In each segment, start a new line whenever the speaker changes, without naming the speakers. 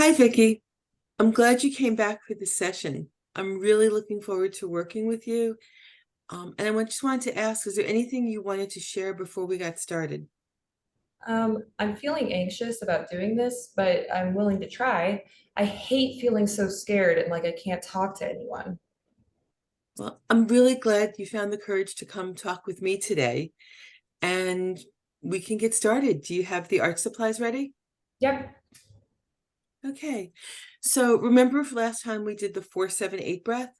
Hi, Vicky. I'm glad you came back for this session. I'm really looking forward to working with you. And just wanted to ask, is there anything you wanted to share before we got started?
I'm feeling anxious about doing this, but I'm willing to try. I hate feeling so scared and like I can't talk to anyone.
Well, I'm really glad you found the courage to come talk with me today, and we can get started. Do you have the art supplies ready?
Yep.
Okay. So remember last time we did the 4-7-8 breath?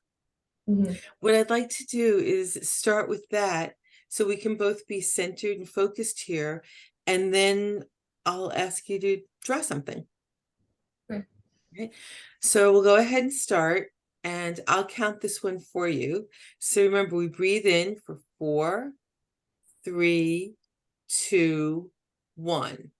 hmm
What I'd like to do is start with that so we can both be centered and focused here, and then I'll ask you to draw something.
Okay.
Okay. So we'll go ahead and start, and I'll count this one for you. So remember, we breathe in for 4, 3, 2, 1.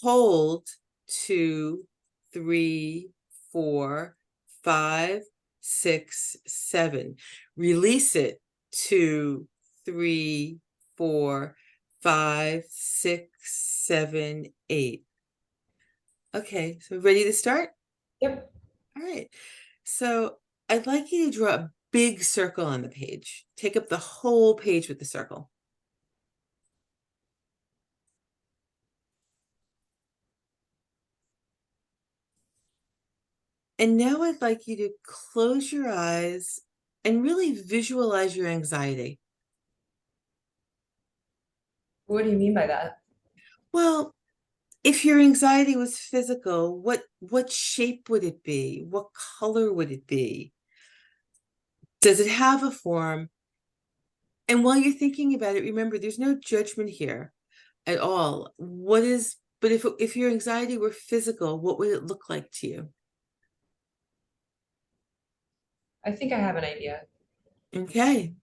Hold 2, 3, 4, 5, 6, 7. Release it 2, 3, 4, 5, 6, 7, 8. Okay, so ready to start?
Yep.
All right. So I'd like you to draw a big circle on the page. Take up the whole page with the circle. And now I'd like you to close your eyes and really visualize your anxiety.
What do you mean by that?
Well, if your anxiety was physical, what shape would it be? What color would it be? Does it have a form? And while you're thinking about it, remember there's no judgment here at all. But if your anxiety were physical, what would it look like to you?
I think I have an idea.
Okay.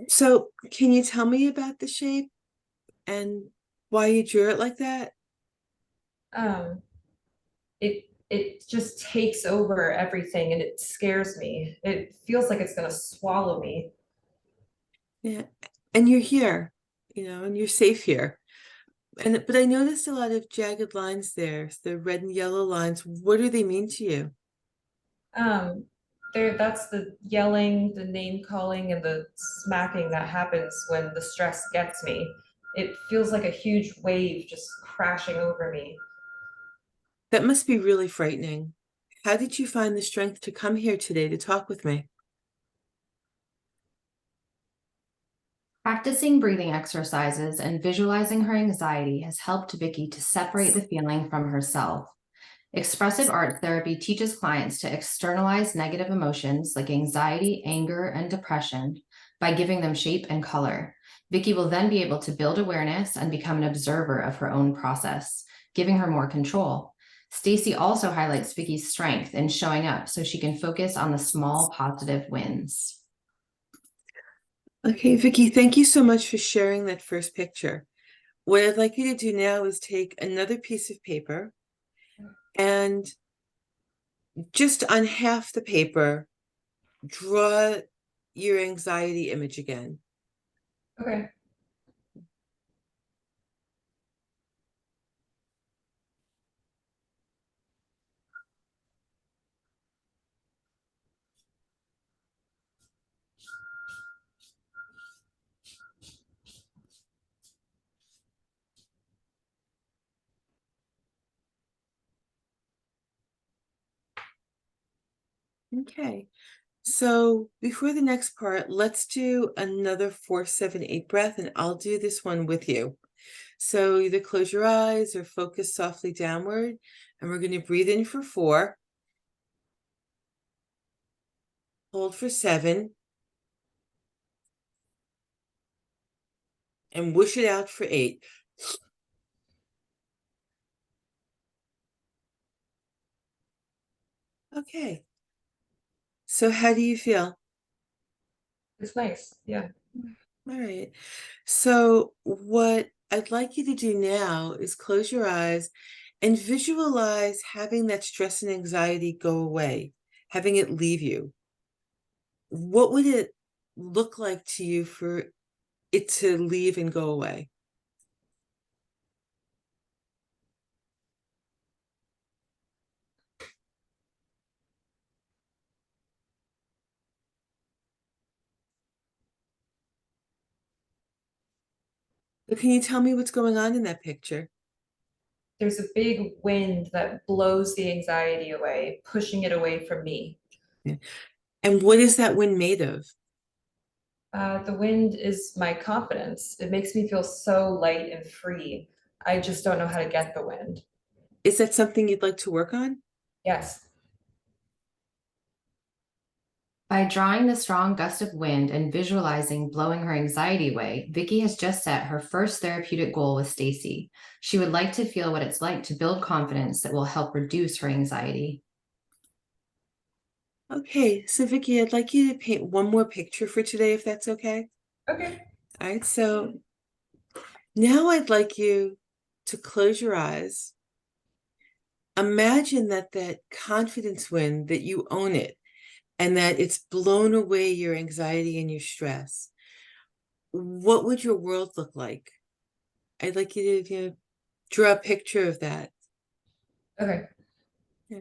So can you tell me about the shape and why you drew it like that?
Um, it just takes over everything and it scares me. It feels like it's gonna swallow me.
Yeah. And you're here, and you're safe here. But I noticed a lot of jagged lines there, the red and yellow lines. What do they mean to you?
Um, that's the yelling, the name calling, and the smacking that happens when the stress gets me. It feels like a huge wave just crashing over me.
That must be really frightening. How did you find the strength to come here today to talk with me?
Practicing breathing exercises and visualizing her anxiety has helped Vicky to separate the feeling from herself. Expressive Arts Therapy teaches clients to externalize negative emotions like anxiety, anger, and depression by giving them shape and color. Vicky will then be able to build awareness and become an observer of her own process, giving her more control. Stacy also highlights Vicky's strength in showing up so she can focus on the small positive wins.
Okay, Vicky, thank you so much for sharing that first picture. What I'd like you to do now is take another piece of paper and just on half the paper, draw your anxiety image again.
Okay.
Okay. So before the next part, let's do another 4-7-8 breath, and I'll do this one with you. So either close your eyes or focus softly downward, and we're going to breathe in for 4, hold for 7, and whoosh it out for 8. Okay. So how do you feel?
It's nice. Yeah.
All right. So what I'd like you to do now is close your eyes and visualize having that stress and anxiety go away, having it leave you. What would it look like to you for it to leave and go away? So can you tell me what's going on in that picture?
There's a big wind that blows the anxiety away, pushing it away from me.
Yeah. And what is that wind made of?
The wind is my confidence. It makes me feel so light and free. I just don't know how to get the wind.
Is that something you'd like to work on?
Yes.
By drawing the strong gust of wind and visualizing blowing her anxiety away, Vicky has just set her first therapeutic goal with Stacy. She would like to feel what it's like to build confidence that will help reduce her anxiety.
Okay, so Vicky, I'd like you to paint one more picture for today, if that's okay.
Okay.
All right, so now I'd like you to close your eyes. Imagine that confidence wind, that you own it, and that it's blown away your anxiety and your stress. What would your world look like? I'd like you to, draw a picture of that.
Okay.
Yeah.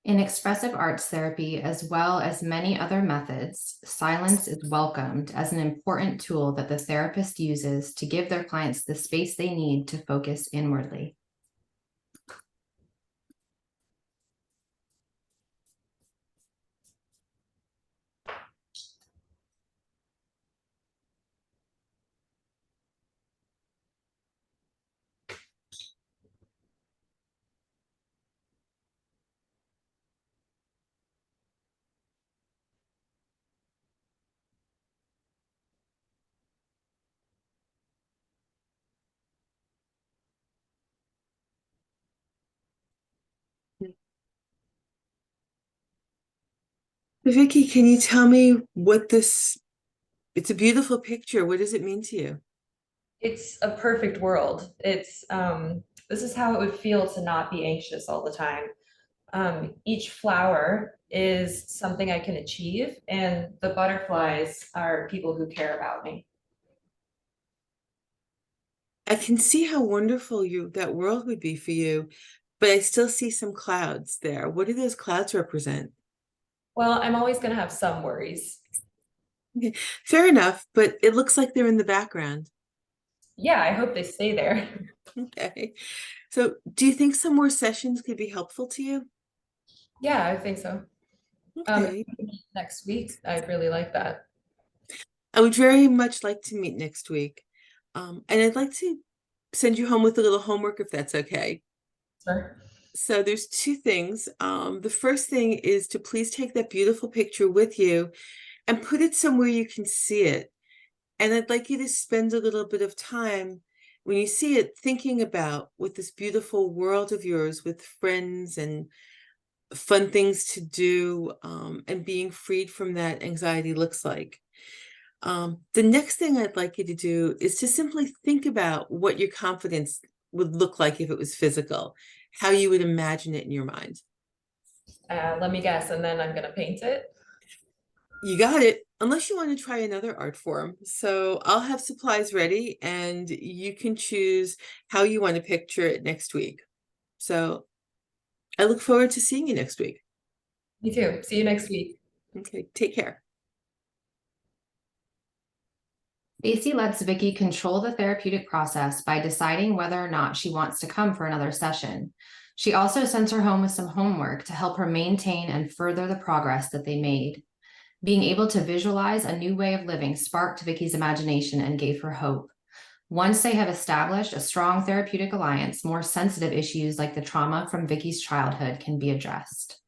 In expressive arts therapy, as well as many other methods, silence is welcomed as an important tool that the therapist uses to give their clients the space they need to focus inwardly.
Vicky, can you tell me what it's a beautiful picture. What does it mean to you?
It's a perfect world. This is how it would feel to not be anxious all the time. Each flower is something I can achieve, and the butterflies are people who care about me.
I can see how wonderful that world would be for you, but I still see some clouds there. What do those clouds represent?
Well, I'm always going to have some worries.
Okay, fair enough, but it looks like they're in the background.
Yeah, I hope they stay there.
Okay. So do you think some more sessions could be helpful to you?
Yeah, I think so. If
Okay.
we can meet next week, I'd really like that.
I would very much like to meet next week. And I'd like to send you home with a little homework if that's okay.
Sure.
So there's 2 things. The first thing is to please take that beautiful picture with you and put it somewhere you can see it. And I'd like you to spend a little bit of time when you see it thinking about what this beautiful world of yours with friends and fun things to do, and being freed from that anxiety looks like. The next thing I'd like you to do is to simply think about what your confidence would look like if it was physical, how you would imagine it in your mind.
Let me guess, and then I'm going to paint it.
You got it, unless you want to try another art form. So I'll have supplies ready and you can choose how you want to picture it next week. So I look forward to seeing you next week.
Me too. See you next week.
Okay, take care.
Stacy lets Vicky control the therapeutic process by deciding whether or not she wants to come for another session. She also sends her home with some homework to help her maintain and further the progress that they made. Being able to visualize a new way of living sparked Vicky's imagination and gave her hope. Once they have established a strong therapeutic alliance, more sensitive issues like the trauma from Vicky's childhood can be addressed.